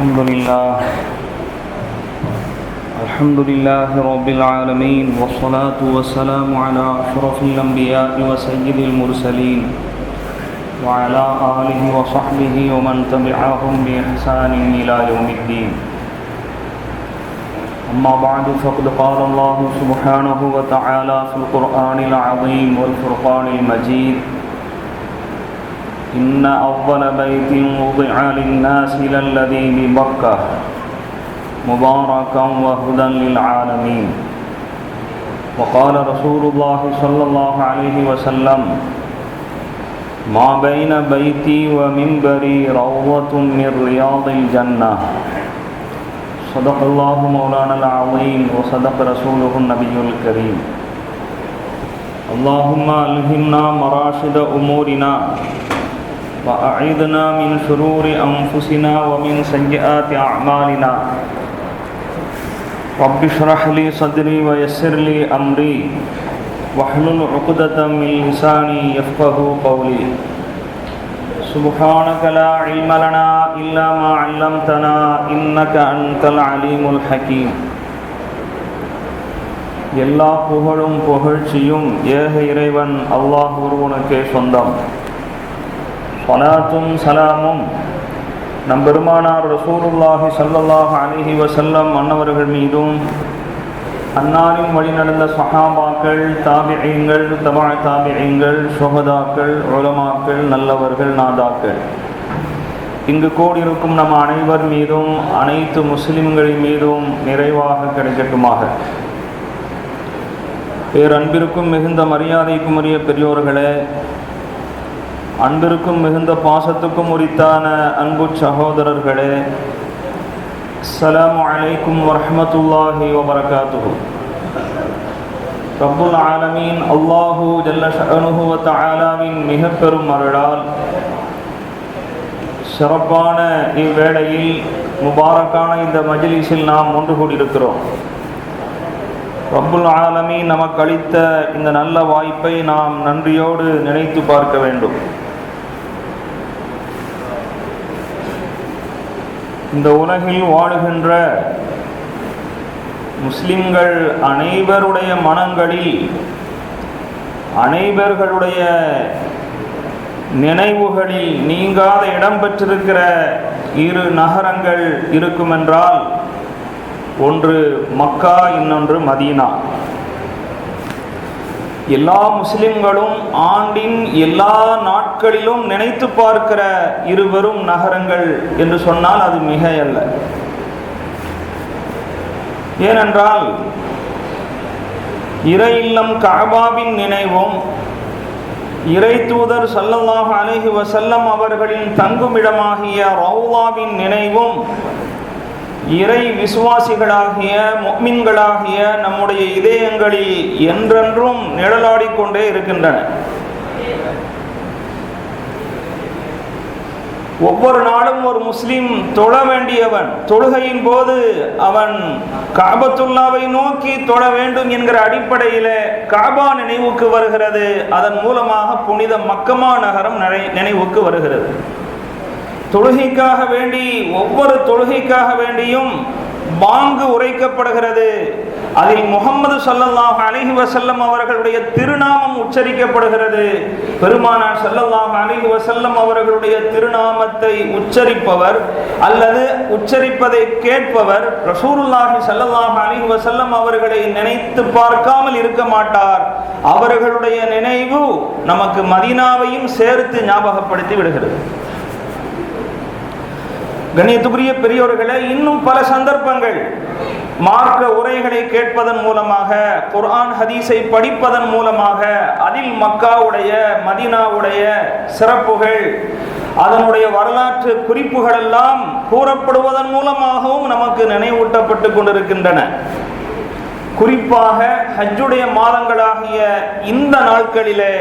الحمد لله رب العالمين والصلاة والسلام على أشرف الأنبياء وسيد المرسلين وعلى آله وصحبه ومن تبعهم بإحسان إلى يوم الدين. أما بعد فقد قال الله سبحانه وتعالى في القرآن العظيم والفرقان المجيد: إن أول بيت وضع للناس للذي ببكة مباركا وهدى للعالمين. وقال رسول الله صلى الله عليه وسلم: ما بين بيتي ومنبري روضة من رياض الجنة. صدق الله مولانا العظيم وصدق رسوله النبي الكريم. اللهم ألهمنا مراشد أمورنا وأعذنا من شرور أنفسنا ومن سيئات أعمالنا. رب اشرح لي صدري ويسر لي أمري واحلل عقدة من لساني يفقه قولي. سبحانك لا علم لنا إلا ما علمتنا إنك أنت العليم الحكيم. எல்லா புகழும் புகழ்ச்சியும் ஏக இறைவன் அல்லாஹ் ஒருவனுக்கே சொந்தம். ஸலாத்தும் சலாமும் நம் பெருமானார் ரசூலுல்லாஹி ஸல்லல்லாஹு அலைஹி வஸல்லம் அன்னவர்கள் மீதும், அன்னாரின் வழி நடந்த சஹாபாக்கள், தாபிஈன்கள், தபா தாபிஈன்கள், ஷுஹதாக்கள், உலமாக்கள், நல்லவர்கள், நாதாக்கள், இங்கு கூடியிருக்கும் நம் அனைவர் மீதும் அனைத்து முஸ்லிம்களின் மீதும் நிறைவாக கிடைக்கட்டுமாக. பேரன்பிற்கும் மிகுந்த மரியாதைக்கும் உரிய பெரியோர்களே, அன்பிற்கும் மிகுந்த பாசத்துக்கும் உரித்தான அன்பு சகோதரர்களே, அஸ்ஸலாமு அலைக்கும் வரஹ்மத்துல்லாஹி வபரகாத்துஹு. ரப்புல் ஆலமீன் அல்லாஹு ஜல்ல ஷஅனுஹு வ தஆலாவின் மிக பெரும் அருளால் சிறப்பான இவ்வேளையில் முபாரக்கான இந்த மஜ்லிஸில் நாம் ஒன்று கூடியிருக்கிறோம். ரப்புல் ஆலமீன் நமக்கு அளித்த இந்த நல்ல வாய்ப்பை நாம் நன்றியோடு நினைத்து பார்க்க வேண்டும். இந்த உலகில் வாழுகின்ற முஸ்லிம்கள் அனைவருடைய மனங்களில், அனைவர்களுடைய நினைவுகளில் நீங்காத இடம் பெற்றிருக்கிற இரு நகரங்கள் இருக்குமென்றால், ஒன்று மக்கா, இன்னொன்று மதீனா. எல்லா முஸ்லிம்களும் ஆண்டின் எல்லா நாட்களிலும் நினைத்து பார்க்கிற இருவரும் நகரங்கள் என்று சொன்னால் அது மிகையல்ல. ஏனென்றால் இறை இல்லம் கஅபாவின் நினைவும், இறை தூதர் ஸல்லல்லாஹு அலைஹி வஸல்லம் அவர்களின் தங்குமிடமாகிய ரௌலாவின் நினைவும் இறை விசுவாசிகளாகிய முஃமின்களாகிய நம்முடைய இதயங்களில் என்றென்றும் நிழலாடிக்கொண்டே இருக்கின்றன. ஒவ்வொரு நாளும் ஒரு முஸ்லிம் தொழ வேண்டியவன், தொழுகையின் போது அவன் கஅபத்துல்லாவை நோக்கி தொழ வேண்டும் என்கிற அடிப்படையில் கஅபா நினைவுக்கு வருகிறது. அதன் மூலமாக புனித மக்கமா நகரம் நினைவுக்கு வருகிறது. தொழுகைக்காக வேண்டி, ஒவ்வொரு தொழுகைக்காக வேண்டியும் பாங்கு உரைக்கப்படுகிறது. அதில் முஹம்மது ஸல்லல்லாஹு அலைஹி வஸல்லம் அவர்களுடைய திருநாமம் உச்சரிக்கப்படுகிறது. பெருமானார் ஸல்லல்லாஹு அலைஹி வஸல்லம் அவர்களுடைய திருநாமத்தை உச்சரிப்பவர் அல்லது உச்சரிப்பதை கேட்பவர் ரசூலுல்லாஹி ஸல்லல்லாஹு அலைஹி வஸல்லம் அவர்களை நினைத்து பார்க்காமல் இருக்க மாட்டார். அவர்களுடைய நினைவு நமக்கு மதீனாவையும் சேர்த்து ஞாபகப்படுத்தி விடுகிறது. கண்ணியத்துக்குரிய பெரியோர்களே, இன்னும் பல சந்தர்ப்பங்கள் மார்க்க உரைகளை கேட்பதன் மூலமாக, குர்ஆன் ஹதீஸை படிப்பதன் மூலமாக, அதில் மக்காவுடைய மதீனாவுடைய சிறப்புகள், அதனுடைய வரலாற்று குறிப்புகள் எல்லாம் கூறப்படுவதன் மூலமாகவும் நமக்கு நினைவூட்டப்பட்டு கொண்டிருக்கின்றன. குறிப்பாக ஹஜ்ஜுடைய மாதங்களாகிய இந்த நாட்களிலே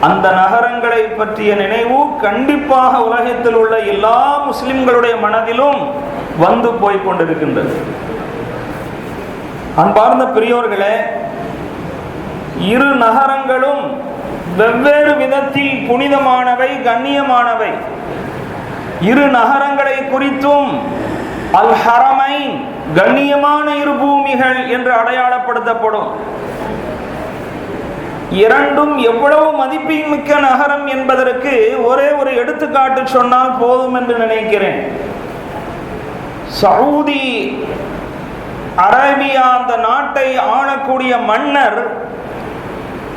அந்த நகரங்களை பற்றிய நினைவு கண்டிப்பாக உலகத்தில் உள்ள எல்லா முஸ்லிம்களுடைய மனதிலும் வந்து போய் கொண்டிருக்கின்றது. அன்பார்ந்த பெரியோர்களே, இரு நகரங்களும் வெவ்வேறு விதத்தில் புனிதமானவை, கண்ணியமானவை. இரு நகரங்களை குறித்தும் அல் ஹரமைன் கண்ணியமான இரு பூமிகள் என்று அடையாளப்படுத்தப்படும். இரண்டும் எவ்வளவு மதிப்புமிக்க நகரம் என்பதற்கு ஒரே ஒரு எடுத்துக்காட்டு சொன்னால் போதும் என்று நினைக்கிறேன். சவுதி அரேபியா அந்த நாட்டை ஆளக்கூடிய மன்னர்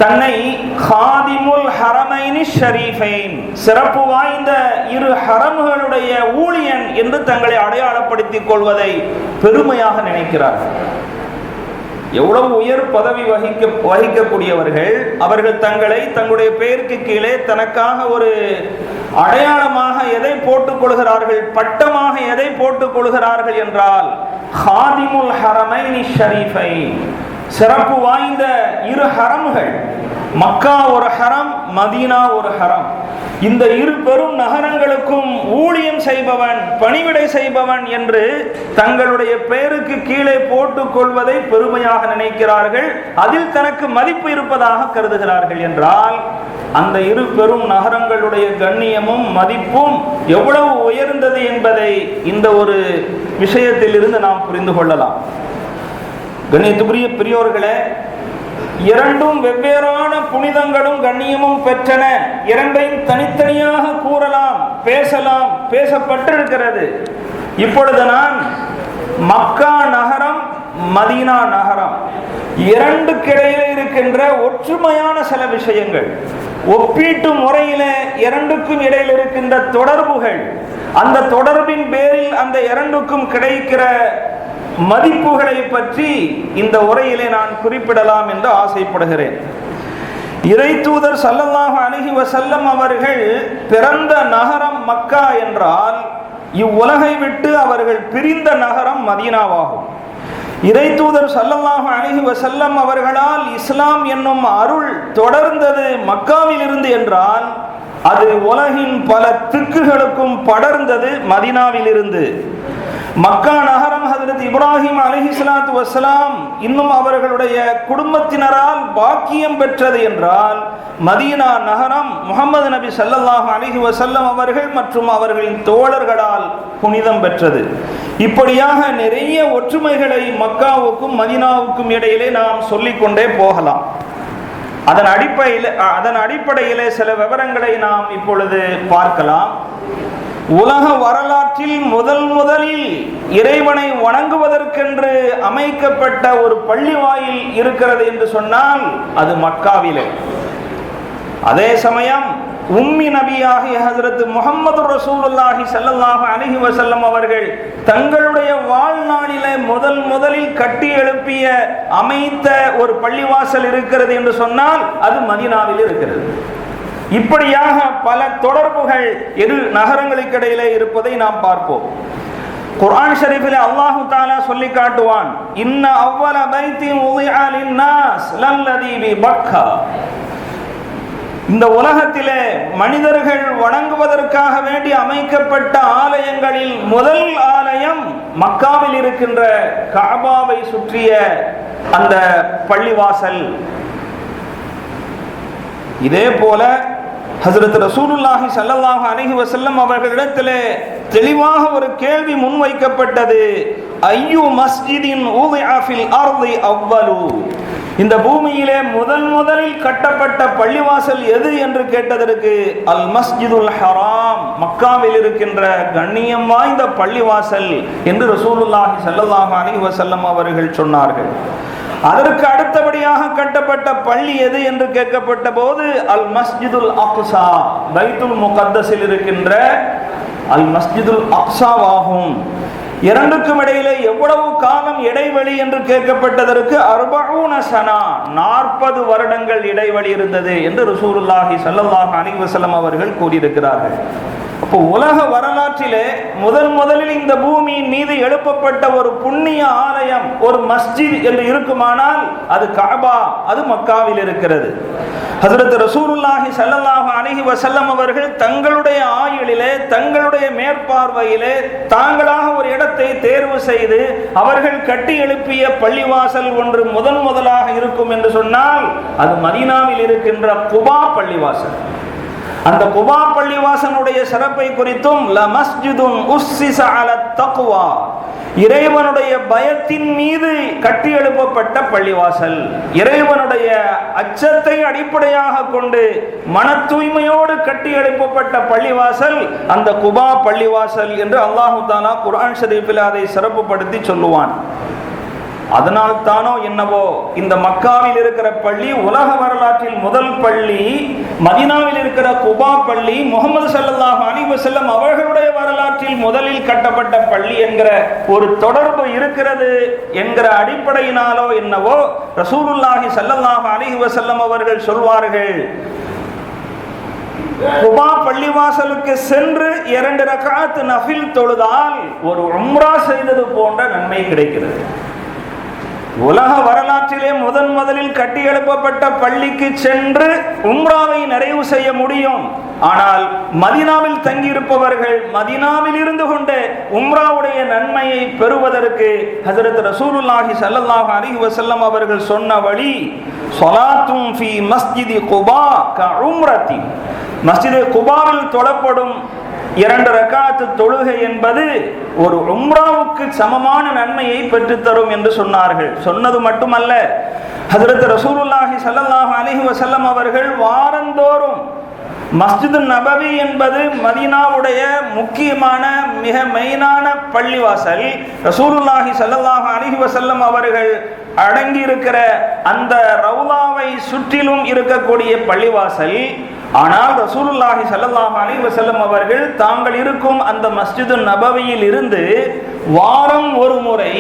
தன்னை காதிமுல் ஹரமைனி ஷரீஃபைன், சிறப்பு வாய்ந்த இரு ஹரம்களுடைய ஊழியன் என்று தங்களை அடையாளப்படுத்திக் கொள்வதை பெருமையாக நினைக்கிறார். எவ்வளவு உயர் பதவி வகிக்கக்கூடியவர்கள் அவர்கள் தங்களை தங்களுடைய பெயருக்கு கீழே தனக்காக ஒரு அடையாளமாக எதை போட்டுக் கொள்கிறார்கள், பட்டமாக எதை போட்டுக் கொள்கிறார்கள் என்றால் காதிமுல் ஹரமைனி ஷரீஃபைன், சிறப்பு வாய்ந்த இரு ஹரம்கள். மக்கா ஒரு ஹரம், மதீனா ஒரு ஹரம். இந்த இரு பெரும் நகரங்களுக்கும் ஊழியம் செய்பவன், பணிவிடை செய்பவன் என்று தங்களுடைய பெயருக்கு கீழே போட்டுக் கொள்வதை பெருமையாக நினைக்கிறார்கள். அதில் தனக்கு மதிப்பு இருப்பதாக கருதுகிறார்கள் என்றால் அந்த இரு பெரும் நகரங்களுடைய கண்ணியமும் மதிப்பும் எவ்வளவு உயர்ந்தது என்பதை இந்த ஒரு விஷயத்தில் இருந்து நாம் புரிந்து கொள்ளலாம். கண்ணியத்துக்குரிய பெரியோர்களே, இரண்டும் வெவ்வேறான புனிதங்களும் கண்ணியமும் பெற்றன. இரண்டையும் தனித்தனியாக கூறலாம், பேசலாம், பேசப்பட்டிருக்கிறது. இப்பொழுது நான் மக்கா நகரம், மதீனா நகரம் இரண்டுக்கிடையே இருக்கின்ற ஒற்றுமையான சில விஷயங்கள், ஒப்பீட்டு முறையில இரண்டுக்கும் இடையில் இருக்கின்ற தொடர்புகள், அந்த தொடர்பின் பேரில் அந்த இரண்டுக்கும் கிடைக்கிற மதிப்புகளை பற்றி இந்த உரையிலே நான் குறிப்பிடலாம் என்று ஆசைப்படுகிறேன். இறை தூதர் ஸல்லல்லாஹு அலைஹி வஸல்லம் அவர்கள் பிறந்த நகரம் மக்கா என்றால் இவ்வுலகை விட்டு அவர்கள் பிரிந்த நகரம் மதீனாவாகும். இறை தூதர் ஸல்லல்லாஹு அலைஹி வஸல்லம் அவர்களால் இஸ்லாம் என்னும் அருள் தொடர்ந்தது மக்காவில் இருந்து என்றால் அது உலகின் பல திக்குகளுக்கும் படர்ந்தது மதீனாவில் இருந்து. மக்கா நகரம் ஹஜ்ரத் இப்ராஹிம் அலைஹிஸ்ஸலாத்து வஸ்ஸலாம் இன்னும் அவர்களுடைய குடும்பத்தினரால் பாக்கியம் பெற்றது என்றால் மதீனா நகரம் முஹம்மது நபி ஸல்லல்லாஹு அலைஹி வஸல்லம் அவர்கள் மற்றும் அவர்களின் தோழர்களால் புனிதம் பெற்றது. இப்படியாக நிறைய ஒற்றுமைகளை மக்காவுக்கும் மதீனாவுக்கும் இடையிலே நாம் சொல்லிக்கொண்டே போகலாம். அதன் அடிப்படையிலே சில விவரங்களை நாம் இப்பொழுது பார்க்கலாம். உலக வரலாற்றில் முதலில் இறைவனை வணங்குவதற்கென்று அமைக்கப்பட்ட ஒரு பள்ளிவாயில் இருக்கிறது என்று சொன்னால் அது மக்காவிலே. அதே சமயம் உம்மி நபியாகிய ஹஜ்ரத் முஹம்மது ரசூலுல்லாஹி ஸல்லல்லாஹு அலைஹி வஸல்லம் அவர்கள் தங்களுடைய வாழ்நாளிலே முதலில் கட்டி எழுப்பிய அமைத்த ஒரு பள்ளிவாசல் இருக்கிறது என்று சொன்னால் அது மதீனாவில் இருக்கிறது. இப்படியாக பல தொடர்புகள் இரு நகரங்களுக்கு இடையிலே இருப்பதை நாம் பார்ப்போம். குர்ஆன் ஷரீஃபிலே அல்லாஹ் தஆலா சொல்லி காட்டுவான், இன்ன அவ்வல பைத்தின் உதிஅ லின்னாஸ் லல்லதி பிபக்கா. இந்த உலகத்திலே மனிதர்கள் வணங்குவதற்காக வேண்டி அமைக்கப்பட்ட ஆலயங்களில் முதல் ஆலயம் மக்காவில் இருக்கின்ற கஅபாவை சுற்றிய அந்த பள்ளிவாசல். இதே போல ஹஜ்ரத் ரசூலுல்லாஹி ஸல்லல்லாஹு அலைஹி வஸல்லம் அவர்களிடத்திலே தெளிவாக ஒரு கேள்வி முன்வைக்கப்பட்டது, ஐயு மஸ்ஜிதின் உதிஅ ஃபில் அர்தி அவ்வலு. இந்த பூமியிலே முதலில் கட்டப்பட்ட பள்ளிவாசல் எது என்று கேட்டதற்கு அல் மஸ்ஜிதுல் ஹராம், மக்காவில் இருக்கின்ற கண்ணியம் வாய்ந்த பள்ளிவாசல் என்று ரசூலுல்லாஹி ஸல்லல்லாஹு அலைஹி வஸல்லம் அவர்கள் சொன்னார்கள். அதற்கு அடுத்தபடியாக கட்டப்பட்ட பள்ளி எது என்று கேட்கப்பட்ட போது அல் மஸ்ஜிதுல் அக்ஸா, பைத்துல் முகத்தஸில் இருக்கின்ற அல் மஸ்ஜிதுல் அக்ஸாவாகும். இரண்டுக்கும் இடையிலே எவ்வளவு காலம் இடைவெளி என்று கேட்கப்பட்டதற்கு 40 சனா, 40 வருடங்கள் இடைவெளி இருந்தது என்று ரசூலுல்லாஹி ஸல்லல்லாஹு அலைஹி வஸல்லம் அவர்கள் கூறியிருக்கிறார்கள். அப்போ உலக வரலாற்றிலே முதலில் இந்த பூமியின் மீது எழுப்பப்பட்ட ஒரு புண்ணிய ஆலயம், ஒரு மஸ்ஜித் என்று இருக்குமானால் அது கஅபா, அது மக்காவில் இருக்கிறது. ஹஜ்ரத் ரசூலுல்லாஹி ஸல்லல்லாஹு அலைஹி வஸல்லம் அவர்கள் தங்களுடைய ஆயுளிலே, தங்களுடைய மேற்பார்வையிலே தாங்களாக ஒரு இடத்தை தேர்வு செய்து அவர்கள் கட்டி எழுப்பிய பள்ளிவாசல் ஒன்று முதலாக இருக்கும் என்று சொன்னால் அது மதீனாவில் இருக்கின்ற குபா பள்ளிவாசல். அந்த குபா பள்ளிவாசனுடைய சிறப்பை குறித்தும் லமஸ்ஜிதுன் உஸ்ஸிஸ அலத் தக்வா, இறைவனுடைய பயத்தின் மீது கட்டி எழுப்பப்பட்ட பள்ளிவாசல், இறைவனுடைய அச்சத்தை அடிப்படையாக கொண்டு மன தூய்மையோடு கட்டி எழுப்பப்பட்ட பள்ளிவாசல் அந்த குபா பள்ளிவாசல் என்று அல்லாஹு தஆலா குர்ஆன் ஷரீஃபில் அதை சிறப்புப்படுத்தி சொல்லுவான். அதனால் தானோ என்னவோ இந்த மக்காவில் இருக்கிற பள்ளி உலக வரலாற்றில் முதல் பள்ளி, மதீனாவில் இருக்கிற குபா பள்ளி முஹம்மது ஸல்லல்லாஹு அலைஹி வஸல்லம் அவர்களுடைய வரலாற்றில் முதலில் கட்டப்பட்ட பள்ளி என்கிற ஒரு தொடர்பு இருக்கிறது என்கிற அடிப்படையினாலோ என்னவோ ரசூலுல்லாஹி ஸல்லல்லாஹு அலைஹி வஸல்லம் அவர்கள் சொல்வார்கள், குபா பள்ளிவாசலுக்கு சென்று 2 ரக்அத் நஃபில் தொழுதால் ஒரு உம்ரா செய்தது போன்ற நன்மை கிடைக்கிறது. உலக வரலாற்றிலே முதலில் கட்டி எழுப்பப்பட்ட பள்ளிக்கு சென்று உம்ராவை நிறைவு செய்ய முடியும். ஆனால் மதீனாவில் தங்கியிருப்பவர்கள் மதீனாவில் இருந்து கொண்டு உம்ராவுடைய நன்மையை பெறுவதற்கு ஹஜ்ரத் ரசூலுல்லாஹி ஸல்லல்லாஹு அலைஹி வஸல்லம் அவர்கள் சொன்ன வழி ஸலாத்தும் ஃபீ மஸ்ஜிதி குபா கஉம்ரத்தி, மஸ்ஜித் குபாவில் தொழப்படும் 2 ரக்அத் தொழுகை என்பது ஒரு உம்ராவுக்கு சமமான நன்மையை பெற்றுத்தரும் என்று சொன்னார்கள். சொன்னது மட்டுமல்ல, ஹஜ்ரத் ரசூலுல்லாஹி ஸல்லல்லாஹு அலைஹி வஸல்லம் அவர்கள் வாரந்தோறும் மஸ்ஜிது நபவி என்பது மதீனாவுடைய முக்கியமான மிக மெயினான பள்ளிவாசல், ரசூலுல்லாஹி ஸல்லல்லாஹு அலைஹி வஸல்லம் அவர்கள் அடங்கி இருக்கிற அந்த ரவுலாவை சுற்றிலும் இருக்கக்கூடிய பள்ளிவாசல். ஆனால் ரசூலுல்லாஹி ஸல்லல்லாஹு அலைஹி வஸல்லம் அவர்கள் தாங்கள் இருக்கும் அந்த மஸ்ஜிது நபவியில் இருந்து வாரம் ஒரு முறை,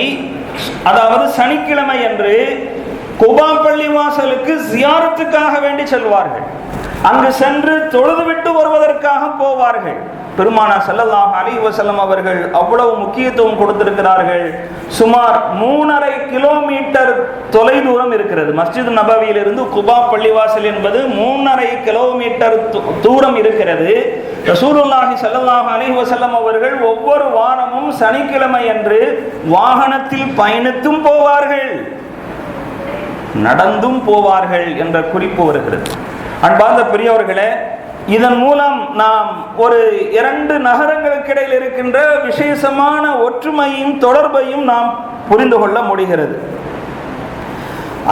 அதாவது சனிக்கிழமை அன்று குபா பள்ளிவாசலுக்கு ஜியாரத்துக்காக வேண்டி செல்வார்கள். அங்கு சென்று தொழுதுவிட்டு வருவதற்காக போவார்கள். பெருமானார் ஸல்லல்லாஹு அலைஹி வஸல்லம் அவர்கள் அவ்வளவு முக்கியத்துவம் கொடுத்திருக்கிறார்கள். சுமார் 3.5 கிலோமீட்டர் தொலைதூரம் இருக்கிறது மஸ்ஜித் நபவியிலிருந்து குபா பள்ளிவாசல் என்பது 3.5 கிலோமீட்டர் தூரம் இருக்கிறது. ரசூலுல்லாஹி ஸல்லல்லாஹு அலைஹி வஸல்லம் அவர்கள் ஒவ்வொரு வாரமும் சனிக்கிழமை அன்று வாகனத்தில் பயணித்தும் போவார்கள், நடந்தும் போவார்கள் என்ற குறிப்பு வருகிறது. அன்பார்ந்த பெரியவர்களே, இதன் மூலம் நாம் ஒரு 2 நகரங்களுக்கு இடையில் இருக்கின்ற விசேஷமான ஒற்றுமையும் தொடர்பையும் நாம் புரிந்து கொள்ள முடிகிறது.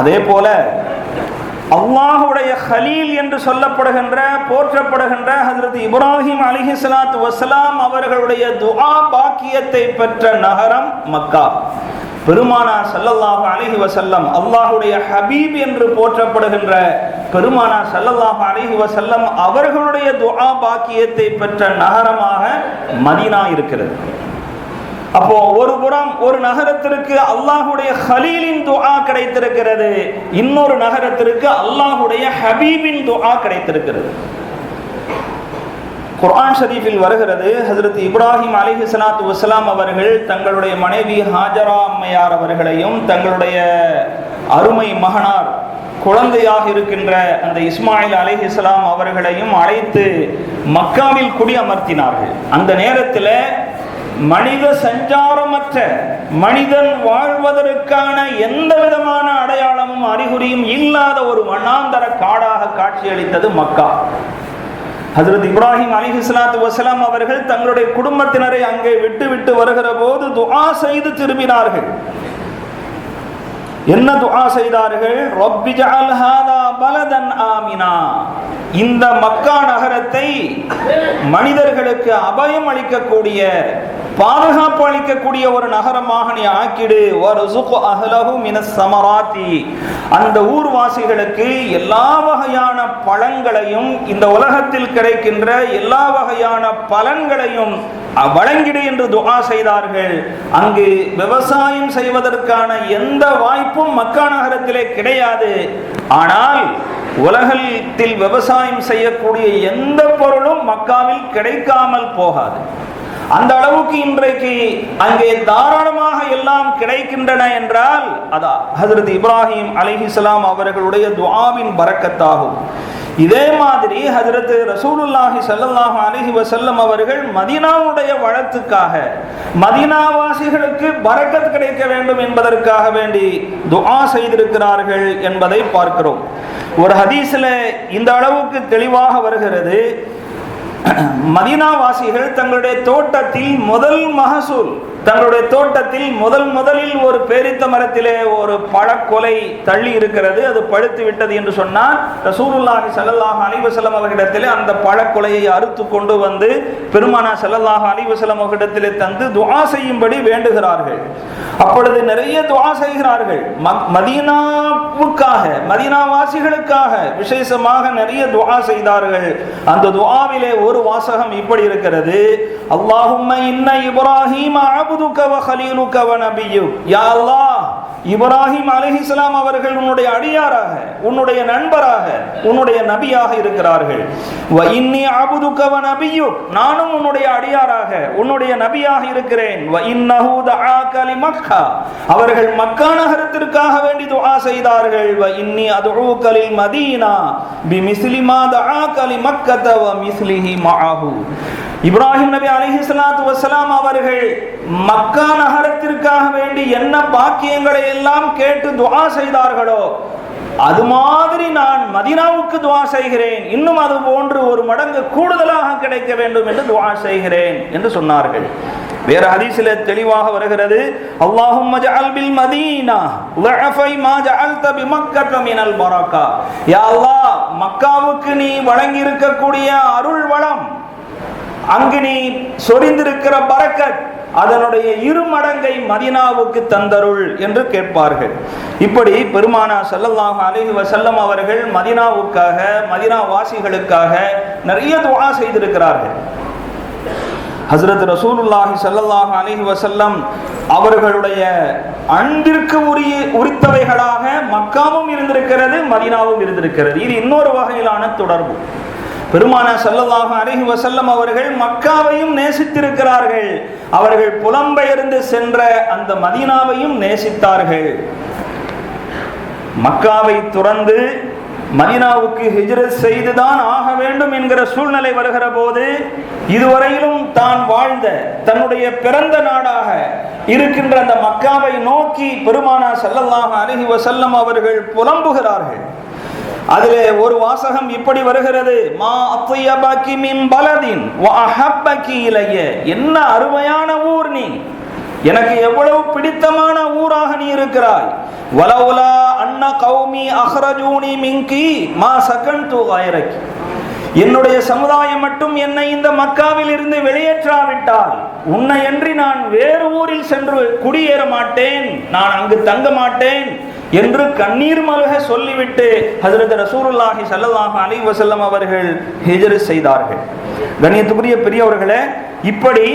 அதே போல அல்லாஹ்வுடைய கலீல் என்று சொல்லப்படுகின்ற போற்றப்படுகின்ற ஹஜ்ரத் இப்ராஹிம் அலைஹிஸ்ஸலாத்து வஸ்ஸலாம் அவர்களுடைய துஆ பாக்கியத்தை பெற்ற நகரம் மக்கா. பெருமானார் ஸல்லல்லாஹு அலைஹி வஸல்லம் அல்லாஹ்வுடைய ஹபீப் என்று போற்றப்படுகின்ற பெருமானார் ஸல்லல்லாஹு அலைஹி வஸல்லம் அவர்களுடைய துஆ பாக்கியத்தை பெற்ற நகரமாக மதீனா இருக்கிறது. அப்போ ஒரு புறம் ஒரு நகரத்திற்கு அல்லாஹ்வுடைய கலீலின் துஆ கிடைத்திருக்கிறது, இன்னொரு நகரத்திற்கு அல்லாஹ்வுடைய ஹபீபின் துஆ கிடைத்திருக்கிறது. குர்ஆன் ஷரீஃபில் வருகிறது, ஹஜ்ரத் இப்ராஹிம் அலைஹிஸ்ஸலாத்து வஸ்ஸலாம் அவர்கள் தங்களுடைய மனைவி ஹாஜரா அம்மையார் அவர்களையும் தங்களுடைய அருமை மகனார் குழந்தையாக இருக்கின்ற அந்த இஸ்மாயில் அலைஹிஸ்ஸலாம் அவர்களையும் அழைத்து மக்காவில் குடியமர்த்தினார்கள். அந்த நேரத்தில் மனித சஞ்சாரமற்ற, மனிதன் வாழ்வதற்கான எந்த விதமான அடையாளமும் அறிகுறியும் இல்லாத ஒரு வண்ணாந்தர காடாக காட்சியளித்தது மக்கா. ஹஜ்ரத் இப்ராஹிம் அலைஹிஸ்ஸலாத்து வஸ்ஸலாம் அவர்கள் தங்களுடைய குடும்பத்தினரை அங்கே விட்டு வருகிற போது துஆ செய்து திரும்பினார்கள். என்ன துஆ செய்தார்கள்? ரப்பி ஜஅல் ஹாதா பலதன் ஆமினா, இந்த மக்கா நகரத்தை மனிதர்களுக்கு அபயம் அளிக்கக்கூடிய, பாதுகாப்பு அளிக்கக்கூடிய ஒரு நகரமாக நீ ஆக்கிடு. வர்ஸுக் அஹ்லஹு மினஸ் ஸமராத்தி, அந்த ஊர்வாசிகளுக்கு எல்லா வகையான பழங்களையும், இந்த உலகத்தில் கிடைக்கின்ற எல்லா வகையான பலன்களையும் வழங்கிடு என்று துஆ செய்தார்கள். அங்கு விவசாயம் செய்வதற்கான எந்த வாய்ப்பும் மக்கா நகரத்திலே கிடையாது. ஆனால் உலகத்தில் விவசாயம் செய்யக்கூடிய எந்த பொருளும் மக்காவில் கிடைக்காமல் போகாது. அந்த அளவுக்கு இன்றைக்கு அங்கே தாராளமாக எல்லாம் கிடைக்கின்றன என்றால் அதான் ஹஜ்ரத் இப்ராஹிம் அலைஹிஸ்ஸலாம் அவர்களுடைய துஆவின் பரக்கத்தாகும். இதே மாதிரி ஹஜ்ரத் ரசூலுல்லாஹி ஸல்லல்லாஹு அலைஹி வஸல்லம் அவர்கள் மதீனாவுடைய வளத்துக்காக, மதீனாவாசிகளுக்கு பரக்கத் கிடைக்க வேண்டும் என்பதற்காக வேண்டி துஆ செய்திருக்கிறார்கள் என்பதை பார்க்கிறோம். ஒரு ஹதீஸில் இந்த அளவுக்கு தெளிவாக வருகிறது, மதீனாவாசிகள் தங்களுடைய தோட்டத்தில் முதல் மகசூல், தங்களுடைய தோட்டத்தில் முதலில் ஒரு பேரித்த மரத்திலே ஒரு பழக்கொலை தள்ளி இருக்கிறது, அது பழுத்து விட்டது என்று சொன்னால் ரசூலுல்லாஹி ஸல்லல்லாஹு அலைஹி வஸல்லம் அவர்களிடத்திலே அந்த பழக்கொலையை அறுத்து கொண்டு வந்து பெருமானார் ஸல்லல்லாஹு அலைஹி வஸல்லம் அவர்களிடத்திலே தந்து துஆ செய்யும்படி வேண்டுகிறார்கள். அப்பொழுது நிறைய துஆ செய்கிறார்கள். மதீனாவுக்காக, மதீனாவாசிகளுக்காக விசேஷமாக நிறைய துஆ செய்தார்கள். அந்த துஆவிலே ஒரு வாசகம் இப்படி இருக்கிறது: அல்லாஹும்ம இன்ன இப்ராஹீம அப்துக வ கலீலுக வ நபியுக். யா அல்லாஹ், இப்ராஹிம் அலைஹிஸ்ஸலாம் அவர்கள் உன்னுடைய அடியாராக, உன்னுடைய நண்பராக, உன்னுடைய நபியாக இருக்கிறார்கள். வ இன்னி அப்துக வ நபியுக், நானும் உன்னுடைய அடியாராக, உன்னுடைய நபியாக இருக்கிறேன். வ இன்னஹு தஆக லிமக்கா, அவர்கள் மக்கா நகரத்திற்காக வேண்டி துஆ செய்தார்கள். வ இன்னி அதுஊக லில் மதீனா பிமிஸ்லி மா தஆக லிமக்கத வ மிஸ்லிஹி மஅஹு. இப்ராஹிம் நபி அலைஹிஸ்ஸலாத்து வஸ்ஸலாம் அவர்கள் மக்கா நகரத்திற்காக வேண்டி என்ன பாக்கியங்களை எல்லாம் கேட்டு துஆ செய்தார்களோ அது மாதிரி நான் மதீனாவுக்கு துஆ செய்கிறேன், இன்னும் அது போன்று ஒரு மடங்கு கூடுதலாக கிடைக்க வேண்டும் என்று துஆ செய்கிறேன் என்று சொன்னார்கள். வேற ஹதீஸிலே தெளிவாக வருகிறது: அல்லாஹும்ம ஜஅல் பில் மதீனா ضعفை மா ஜஅல்த பிமக்கத மினல் பரக்கா. யா அல்லாஹ், மக்காவுக்கு நீ வழங்கி இருக்கக்கூடிய அருள் வளம், அங்கு நீ சொரிந்திருக்கிற பரக்கத், அதனுடைய 2 மடங்கை மதீனாவுக்கு தந்தருள் என்று கேட்பார்கள். இப்படி பெருமானார் ஸல்லல்லாஹு அலைஹி வஸல்லம் அவர்கள் மதீனாவுக்காக, மதீனா வாசிகளுக்காக நிறைய துஆ செய்திருக்கிறார்கள். ஹஸ்ரத் ரசூலுல்லாஹி ஸல்லல்லாஹு அலைஹி வஸல்லம் அவர்களுடைய அன்பிற்கு உரித்தவைகளாக மக்காவும் இருந்திருக்கிறது, மதீனாவும் இருந்திருக்கிறது. இது இன்னொரு வகையிலான தொடர்பு. பெருமானார் ஸல்லல்லாஹு அலைஹி வஸல்லம் அவர்கள் மக்காவையும் நேசித்திருக்கிறார்கள், அவர்கள் புலம்பெயர்ந்து சென்ற அந்த மதீனாவையும் நேசித்தார்கள். மக்காவை துறந்து மதீனாவுக்கு ஹிஜ்ரத் செய்துதான் ஆக வேண்டும் என்கிற சூழ்நிலை வருகிற போது இதுவரையிலும் தான் வாழ்ந்த தன்னுடைய பிறந்த நாடாக இருக்கின்ற அந்த மக்காவை நோக்கி பெருமானார் ஸல்லல்லாஹு அலைஹி வஸல்லம் அவர்கள் புலம்புகிறார்கள். அதிலே ஒரு வாசகம் இப்படி வருகிறது: மா அத்யபகி மின் பலதின் வ அஹப்பகி இலைய. என்ன அருமையான ஊர் நீ, எனக்கு எவ்வளவு பிடித்தமான ஊராக நீ இருக்கிறாய். வலவுலா அன்ன கௌமி அஹ்ரஜூனி மின்கி மா சகன்து கைரகி. என்னுடைய சமுதாயம் மட்டும் என்னை இந்த மக்காவில் இருந்து வெளியேற்றாவிட்டால் உன்னையன்றி நான் வேறு ஊரில் சென்று குடியேற மாட்டேன், நான் அங்கு தங்க மாட்டேன் என்று கண்ணீர் மல்க சொல்லிவிட்டு ஹஜ்ரத் ரசூலுல்லாஹி ஸல்லல்லாஹு அலைஹி வஸல்லம் அவர்கள் ஹிஜ்ரத் செய்தார்கள். கண்ணியத்துக்குரிய பெரியவர்களே, இப்படி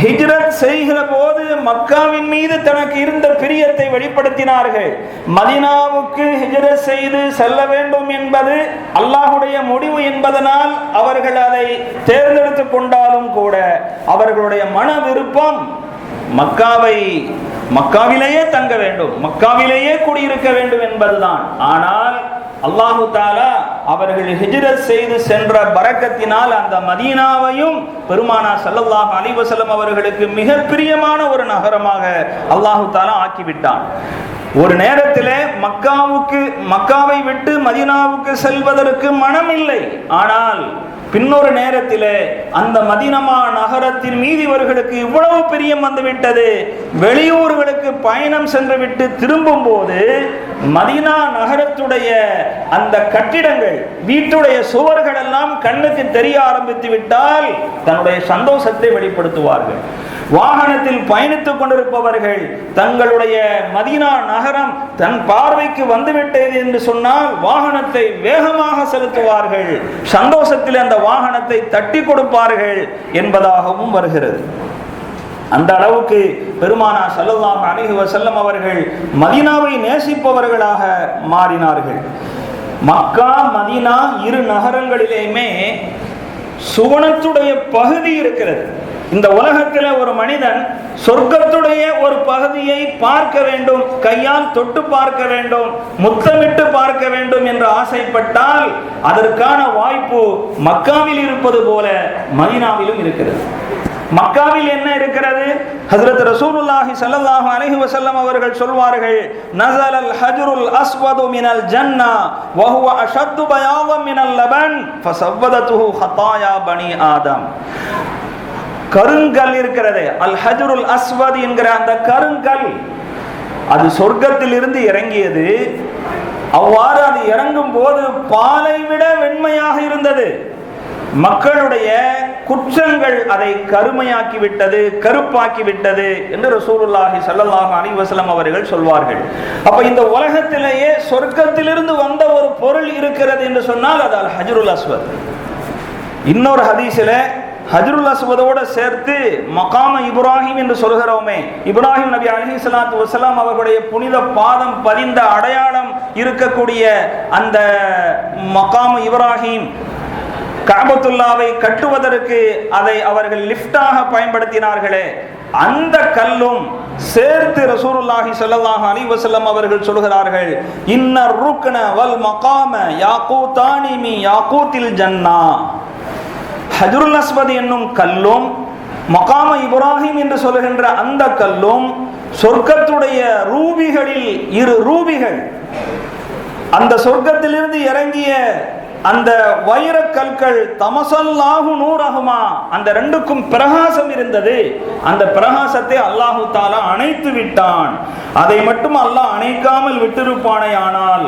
ஹிஜ்ரத் செய்கிற போது மக்காவின் மீது தனக்கு இருந்த பிரியத்தை வெளிப்படுத்தினார்கள். மதீனாவுக்கு ஹிஜ்ரத் செய்து செல்ல வேண்டும் என்பது அல்லாஹ்வுடைய முடிவு என்பதனால் அவர்கள் அதை தேர்ந்தெடுத்து கொண்டாலும் கூட அவர்களுடைய மன விருப்பம் மக்காவிலேயே தங்க வேண்டும், மக்காவிலேயே குடியிருக்க வேண்டும் என்பதுதான். ஆனால் அல்லாஹு தஆலா அவர்கள் ஹிஜ்ரத் செய்து சென்ற பரக்கத்தினால் அந்த மதீனாவையும் பெருமானார் ஸல்லல்லாஹு அலைஹி வஸல்லம் அவர்களுக்கு மிக பிரியமான ஒரு நகரமாக அல்லாஹு தஆலா ஆக்கிவிட்டான். ஒரு நேரத்திலே மக்காவை விட்டு மதீனாவுக்கு செல்வதற்கு மனம் இல்லை. ஆனால் பின்னொரு நேரத்திலே அந்த மதீனா நகரத்தின் மீது இவர்களுக்கு இவ்வளவு பிரியம் வந்துவிட்டது. வெளியூர்களுக்கு பயணம் சென்று விட்டு திரும்பும் போது மதீனா நகரத்துடைய அந்த கட்டிடங்கள், வீட்டுடைய சுவர்கள் எல்லாம் கண்ணுக்கு தெரிய ஆரம்பித்து விட்டால் தன்னுடைய சந்தோஷத்தை வெளிப்படுத்துவார்கள். வாகனத்தில் பயணித்துக் கொண்டிருப்பவர்கள் தங்களுடைய மதீனா நகரம் தன் பார்வைக்கு வந்துவிட்டது என்று சொன்னால் வாகனத்தை வேகமாக செலுத்துவார்கள், சந்தோஷத்தில் அந்த வாகனத்தை தட்டி கொடுப்பார்கள் என்பதாகவும் வருகிறது. அந்த அளவுக்கு பெருமானார் ஸல்லல்லாஹு அலைஹி வஸல்லம் அவர்கள் மதீனாவை நேசிப்பவர்களாக மாறினார்கள். மக்கா மதீனா 2 நகரங்களிலேயுமே சுவனத்துடைய பகுதி இருக்கிறது. இந்த உலகத்தில் ஒரு மனிதன் சொர்க்கத்துடைய ஒரு பகுதியை பார்க்க வேண்டும், கையால் தொட்டு பார்க்க வேண்டும், முத்தமிட்டு பார்க்க வேண்டும் என்று ஆசைப்பட்டால் அதற்கான வாய்ப்பு மக்காவில் இருப்பது போல மதீனாவிலும் இருக்கிறது. மக்காவில் என்ன இருக்கிறது? ஹஜ்ரத் ரசூலுல்லாஹி ஸல்லல்லாஹு அலைஹி வஸல்லம் அவர்கள் சொல்வார்கள், நஸலல் ஹஜ்ருல் அஸ்வது மினல் ஜன்னா வ ஹுவ அஷத்து பயாதம் மினல் லபன் ஃபஸவ்வததுஹு ஹதாயா பனி ஆதம். கருங்கல் இருக்கிறது, அல் ஹஜ்ருல் அஸ்வத் என்கிற அந்த கருங்கல், அது சொர்க்கத்தில் இருந்து இறங்கியது. அவ்வாறு அது இறங்கும் போது பாலை விட வெண்மையாக இருந்தது. மக்களுடைய குற்றங்கள் அதை கருமையாக்கி விட்டது, கருப்பாக்கி விட்டது என்று ரசூலுல்லாஹி ஸல்லல்லாஹு அலைஹி வஸல்லம் அவர்கள் சொல்வார்கள். அப்ப இந்த உலகத்திலேயே சொர்க்கத்திலிருந்து வந்த ஒரு பொருள் இருக்கிறது என்று சொன்னால் அது அல் ஹஜ்ருல் அஸ்வத். இன்னொரு ஹதீஸில் ஹஜ்ருல் அஸ்வதோடு சேர்த்து மகாம இப்ராஹிம் என்று சொல்கிறோமே, இப்ராஹிம் நபி அலைஹிஸ்ஸலாத்து வஸலாம் அவர்களுடைய புனித பாதம் பதிந்த அடையாளம் இருக்கக்கூடிய அந்த மகாம இப்ராஹிம், கஅபத்துல்லாவை கட்டுவதற்கு அதை அவர்கள் லிஃப்டாக பயன்படுத்தினார்களே, அந்த கல்லும் சேர்த்து ரசூலுல்லாஹி ஸல்லல்லாஹு அலைஹி வஸல்லம் அவர்கள் சொல்கிறார்கள், இன்னர் ருக்ன வல் மகாம யாகூதானி மி யாகூத்தில் ஜன்னா. ஹஜ்ருல் அஸ்வத் என்னும் கல்லும் மகாம இப்ராஹிம் என்று சொல்கின்ற அந்த கல்லும் சொர்க்கத்துடைய ரூபிகளில் இரு ரூபிகள். அந்த சொர்க்கத்திலிருந்து இறங்கிய அந்த வைரக்கற்கள் தமசல்லாஹு நூரஹுமா, அந்த ரெண்டுக்கும் பிரகாசம் இருந்தது. அந்த பிரகாசத்தை அல்லாஹு தாலா அணைத்து விட்டான். அதை மட்டும் அல்லாஹ் அணைக்காமல் விட்டிருப்பானே ஆனால்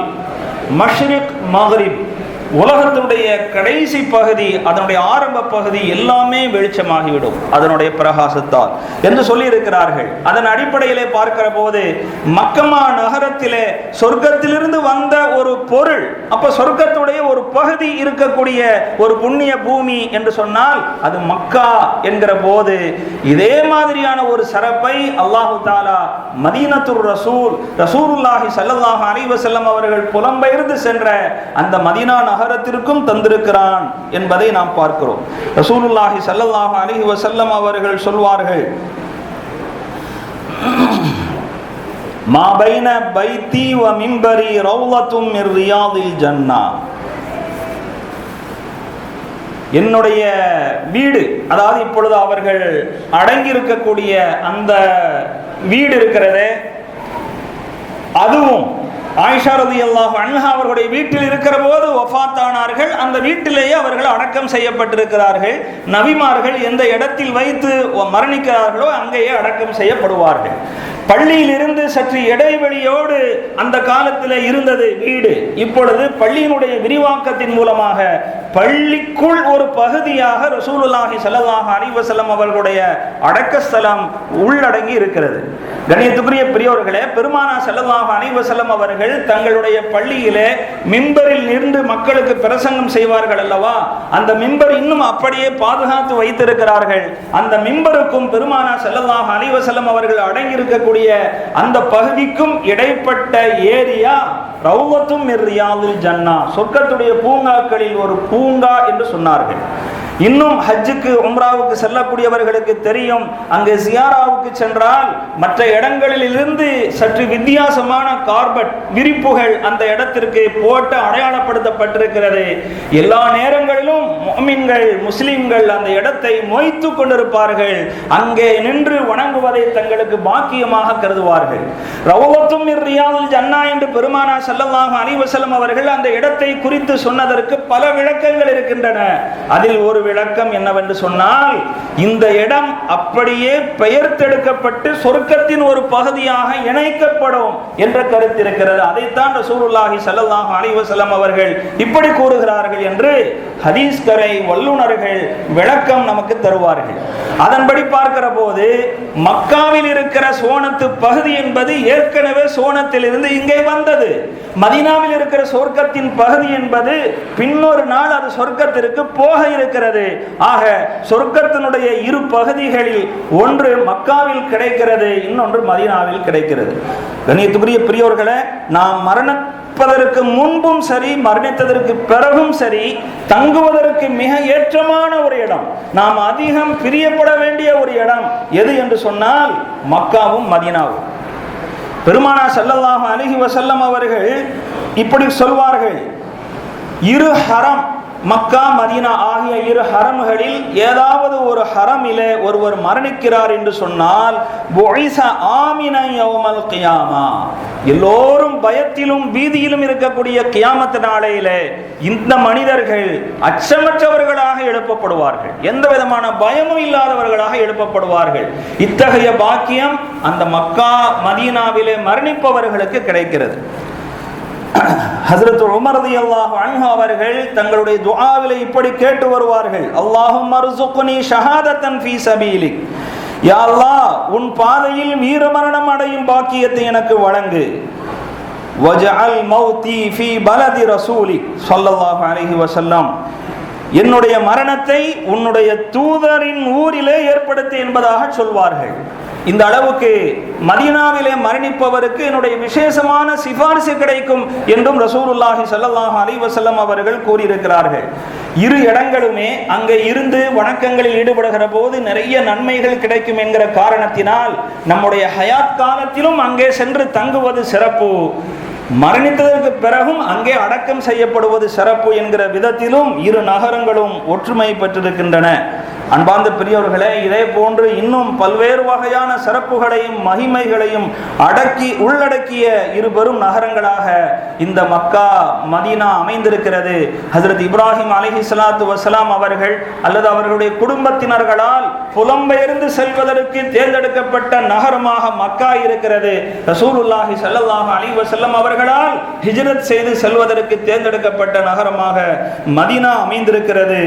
மஷ்ரிக் மக்ரிப் உலகத்தினுடைய கடைசி பகுதி, அதனுடைய ஆரம்ப பகுதி எல்லாமே வெளிச்சமாகிவிடும் அதனுடைய பிரகாசத்தால் என்று சொல்லி இருக்கிறார்கள். அதன் அடிப்படையிலே பார்க்கிற போது மக்கமா நகரத்திலே சொர்க்கத்திலிருந்து வந்த ஒரு பொருள், அப்ப சொர்க்கத்துடைய ஒரு பகுதி இருக்கக்கூடிய ஒரு புண்ணிய பூமி என்று சொன்னால் அது மக்கா என்கிற போது இதே மாதிரியான ஒரு சிறப்பை அல்லாஹு தாலா மதீனத்துர் ரசூல் ரசூலுல்லாஹி ஸல்லல்லாஹு அலைஹி வஸல்லம் அவர்கள் புலம்பெயர்ந்து சென்ற அந்த மதீனா நகரத்திற்கும் தந்திருக்கிறான் என்பதை நாம் பார்க்கிறோம். ரசூலுல்லாஹி ஸல்லல்லாஹு அலைஹி வஸல்லம் அவர்கள் சொல்வார்கள், மா பைன பைத்தி வ மிம்பரி ரௌலத்தும் மிர் ரியாதில் ஜன்னா. என்னுடைய வீடு, அதாவது இப்பொழுது அவர்கள் அடங்கி இருக்கக்கூடிய அந்த வீடு இருக்கிறதே, அதுவும் ஆயிஷா ரலியல்லாஹு அன்ஹா அவர்களுடைய வீட்டில் இருக்கிற போது வஃபாத்தானார்கள். அந்த வீட்டிலேயே அவர்கள் அடக்கம் செய்யப்பட்டிருக்கிறார்கள். நபிமார்கள் எந்த இடத்தில் வைத்து மரணிக்கிறார்களோ அங்கேயே அடக்கம் செய்யப்படுவார்கள். பள்ளியில் இருந்து சற்று இடைவெளியோடு அந்த காலத்தில் இருந்தது வீடு. இப்பொழுது பள்ளியினுடைய விரிவாக்கத்தின் மூலமாக பள்ளிக்குள் ஒரு பகுதியாக ரசூலுல்லாஹி ஸல்லல்லாஹு அலைஹி வஸல்லம் அவர்களுடைய அடக்கஸ்தலம் உள்ளடங்கி இருக்கிறது. கண்ணியத்துக்குரிய பெரியோர்களே, பெருமானார் ஸல்லல்லாஹு அலைஹி வஸல்லம் அவர்கள் தங்களுடைய பள்ளியிலே மிம்பரில் நின்று மக்களுக்கு பிரசங்கம் செய்வார்கள் அல்லவா, அந்த மிம்பர் இன்னும் அப்படியே பாதுகாத்து வைத்திருக்கிறார்கள். அந்த மிம்பருக்கும் பெருமானார் ஸல்லல்லாஹு அலைஹி வஸல்லம் அவர்கள் அடங்கி இருக்கக்கூடிய அந்த பகுதிக்கும் இடைப்பட்ட ஏரியா ரௌலத்தும் மிர் ரியாதில் ஜன்னா, சொர்க்கத்துடைய பூங்காக்களில் ஒரு பூங்கா என்று சொன்னார்கள். இன்னும் ஹஜ்ஜுக்கு உம்ராவுக்கு செல்லக்கூடியவர்களுக்கு தெரியும், அங்கே ஜியாராவுக்கு சென்றால் மற்ற இடங்களில் இருந்து சற்று வித்தியாசமான கார்பெட் விரிப்புகள் அந்த இடத்திற்கு போட்டு அடையாளப்படுத்தப்பட்டிருக்கிறது. எல்லா நேரங்களிலும் முஃமின்கள் முஸ்லிம்கள் அந்த இடத்தை மொய்த்து கொண்டிருப்பார்கள். அங்கே நின்று வணங்குவதை தங்களுக்கு பாக்கியமாக கருதுவார்கள். ரௌலத்தும் மிர் ரியாதில் ஜன்னா என்று பெருமானார் ஸல்லல்லாஹு அலைஹி வஸல்லம் அவர்கள் அந்த இடத்தை குறித்து சொன்னதற்கு பல விளக்கங்கள் இருக்கின்றன. அதில் ஒரு விளக்கம் என்னவென்று சொன்னால், இந்த இடம் அப்படியே பெயர்த்தெடுக்கப்பட்டு சொர்க்கத்தின் ஒரு பகுதியாக இணைக்கப்படும் என்ற கருத்து இருக்கிறது. அதைத்தான் ரசூலுல்லாஹி ஸல்லல்லாஹு அலைஹி வஸல்லம் அவர்கள் இப்படி கூறுகிறார்கள் என்று ஹதீஸ் கரை வல்லுநர்கள் விளக்கம் நமக்கு தருவார்கள். அதன்படி பார்க்கிற போது மக்காவில் இருக்கிற சோனத்து பகுதி என்பது ஏற்கனவே சோனத்தில் இருந்து இங்கே வந்தது. மதீனாவில் இருக்கிற சொர்க்கத்தின் பகுதி என்பது பின்னொரு நாள் அது சொர்க்கத்திற்கு போக இருக்கிறது. ஆக சொர்க்கத்தினுடைய இரு பகுதிகளில் ஒன்று மக்காவில் கிடைக்கிறது, இன்னொன்று மதீனாவில் கிடைக்கிறது. கண்ணியத்துக்குரிய பெரியோர்களே, நாம் மரணிப்பதற்கு முன்பும் சரி மரணித்ததற்கு பிறகும் சரி தங்குவதற்கு மிக ஏற்றமான ஒரு இடம், நாம் அதிகம் பிரியப்பட வேண்டிய ஒரு இடம் எது என்று சொன்னால் மக்காவும் மதீனாவும். பெருமானார் ஸல்லல்லாஹு அலைஹி வஸல்லம் அவர்கள் இப்படி சொல்வார்கள், இரு ஹரம் மக்கா மதீனா ஆகிய இரு ஹரம்களில் ஏதாவது ஒரு ஹரமிலே ஒருவர் மரணிக்கிறார் என்று சொன்னால் எல்லோரும் பயத்திலும் பீதியிலும் இருக்கக்கூடிய கியாமத் நாளையிலே இந்த மனிதர்கள் அச்சமற்றவர்களாக எழுப்பப்படுவார்கள், எந்த விதமான பயமும் இல்லாதவர்களாக எழுப்பப்படுவார்கள். இத்தகைய பாக்கியம் அந்த மக்கா மதீனாவிலே மரணிப்பவர்களுக்கு கிடைக்கிறது. ஹஜ்ரத் உமர் ரலியல்லாஹு அன்ஹு அவர்கள் தங்களுடைய துஆவிலே இப்படி கேட்டு வருவார்கள், அல்லாஹும்ம அர்ஸுக்னி ஷஹாதத்தன் ஃபீ சபீலிக், யா அல்லாஹ் உன் பாதையில் வீரமரணம் அடையும் பாக்கியத்தை எனக்கு வழங்கு. வஜஅல் மௌதி ஃபீ பலதி ரசூலிக் ஸல்லல்லாஹு அலைஹி வஸல்லம், என்னுடைய மரணத்தை உன்னுடைய தூதரின் ஊரிலே ஏற்படுத்து என்பதாக சொல்வார்கள். இந்த அளவுக்கு மதீனாவிலே மரணிப்பவருக்கு என்னுடைய விசேஷமான சிபாரிசு கிடைக்கும் என்றும் ரசூலுல்லாஹி ஸல்லல்லாஹு அலைஹி வஸல்லம் அவர்கள் கூறியிருக்கிறார்கள். இரு இடங்களுமே அங்கே இருந்து வணக்கங்களில் ஈடுபடுகிற போது நிறைய நன்மைகள் கிடைக்கும் என்கிற காரணத்தினால் நம்முடைய ஹயாத் காலத்திலும் அங்கே சென்று தங்குவது சிறப்பு, மரணித்ததற்கு பிறகும் அங்கே அடக்கம் செய்யப்படுவது சிறப்பு என்கிற விதத்திலும் இரு நகரங்களும் ஒற்றுமை பெற்றிருக்கின்றன. அன்பார்ந்த பெரியவர்களே, இதே போன்று இன்னும் பல்வேறு வகையான சிறப்புகளையும் மகிமைகளையும் உள்ளடக்கிய இரு பெரும் நகரங்களாக இந்த மக்கா மதீனா அமைந்திருக்கிறது. ஹஜ்ரத் இப்ராஹிம் அலைஹிஸ்ஸலாத்து வஸ்ஸலாம் அவர்கள் அல்லது அவர்களுடைய குடும்பத்தினர்களால் புலம்பெயர்ந்து செல்வதற்கு தேர்ந்தெடுக்கப்பட்ட நகரமாக மக்கா இருக்கிறது. ரசூலுல்லாஹி ஸல்லல்லாஹு அலைஹி வஸல்லம் அவர்களால் ஹிஜ்ரத் செய்து செல்வதற்கு தேர்ந்தெடுக்கப்பட்ட நகரமாக மதீனா அமைந்திருக்கிறது.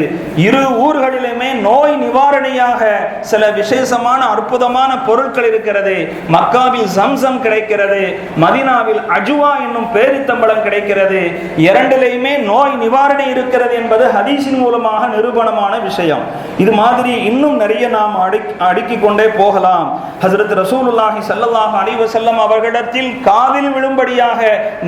இரு ஊர்களிலுமே நோய் நிவாரணியாக சில விசேஷமான அற்புதமான பொருட்கள் இருக்கிறது. மக்காவில் ஜம்சம் கிடைக்கிறது, மதீனாவில் அஜுவா என்னும் பேரித்தம்பளம் கிடைக்கிறது. இரண்டிலேயுமே நோய் நிவாரணி இருக்கிறது என்பது ஹதீஸின் மூலமாக நிரூபணமான விஷயம். இது மாதிரி இன்னும் நிறைய நாம் அடுக்கிக் கொண்டே போகலாம். ஹஜ்ரத் ரசூலுல்லாஹி ஸல்லல்லாஹு அலைஹி வஸல்லம் அவர்களிடத்தில் காதில் விழும்படியாக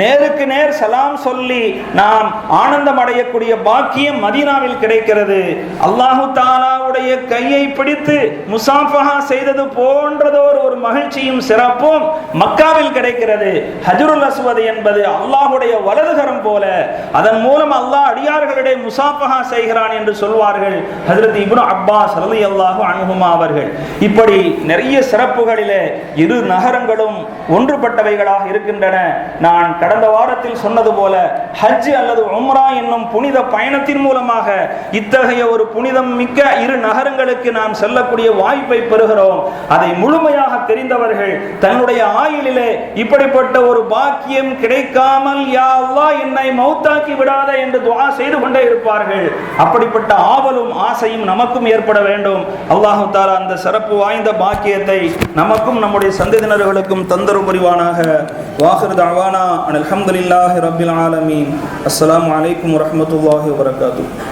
நேருக்கு நேர் சலாம் சொல்லி நாம் ஆனந்தம் அடையக்கூடிய பாக்கியம் மதீனாவில் கிடைக்கிறது. அல்லாஹு தஆலாவுடைய கையை பிடித்து முசாஃபஹா செய்தது போன்றதோர் ஒரு மகிழ்ச்சியும் சிறப்பும் மக்காவில் கிடைக்கிறது. ஹஜ்ருல் அஸ்வத் என்பது அல்லாஹ்வுடைய வலதுகரம் போல, அதன் மூலம் அல்லாஹ் அடியார்களிடையே முசாஃபஹா செய்கிறான் என்று சொல்வார்கள் ஹஜ்ரத் இப்னு அப்பாஸ் ரலியல்லாஹு அன்ஹுமா அவர்கள். இப்படி நிறைய சிறப்புகளிலே இரு நகரங்களும் ஒன்றுபட்டவைகளாக இருக்கின்றன. நான் கடந்த வாரத்தில் சொன்னது போல ஹஜ் அல்லது உம்ரா என்னும் புனித பயணத்தின் மூலமாக இத்தகைய ஒரு புனிதம் மிக்க இரு நகரங்களுக்கு நாம் செல்லக்கூடிய வாய்ப்பை பெறுகிறோம். அதை முழுமையாக தெரிந்தவர்கள் தன்னுடைய ஆயுளிலே இப்படிப்பட்ட ஒரு பாக்கியம் கிடைக்காமல் யா அல்லாஹ் என்னை மௌத்தாக்கி விடாத என்று துஆ செய்து கொண்டே இருப்பார்கள். அப்படிப்பட்ட ஆவலும் ஆசையும் நமக்கும் ஏற்பட வேண்டும். அல்லாஹ் தஆலா அந்த சிறப்பு வாய்ந்த பாக்கியத்தை நமக்கும் நம்முடைய சந்ததியினர்களுக்கும் தந்தரும் புரிவானாக. வாஹிர் தஅவானா அல்ஹம்துலில்லாஹி ரப்பில் ஆலமீன். அஸ்ஸலாமு அலைக்கும் வரஹ்மத்துல்லாஹி வபரகாத்துஹு.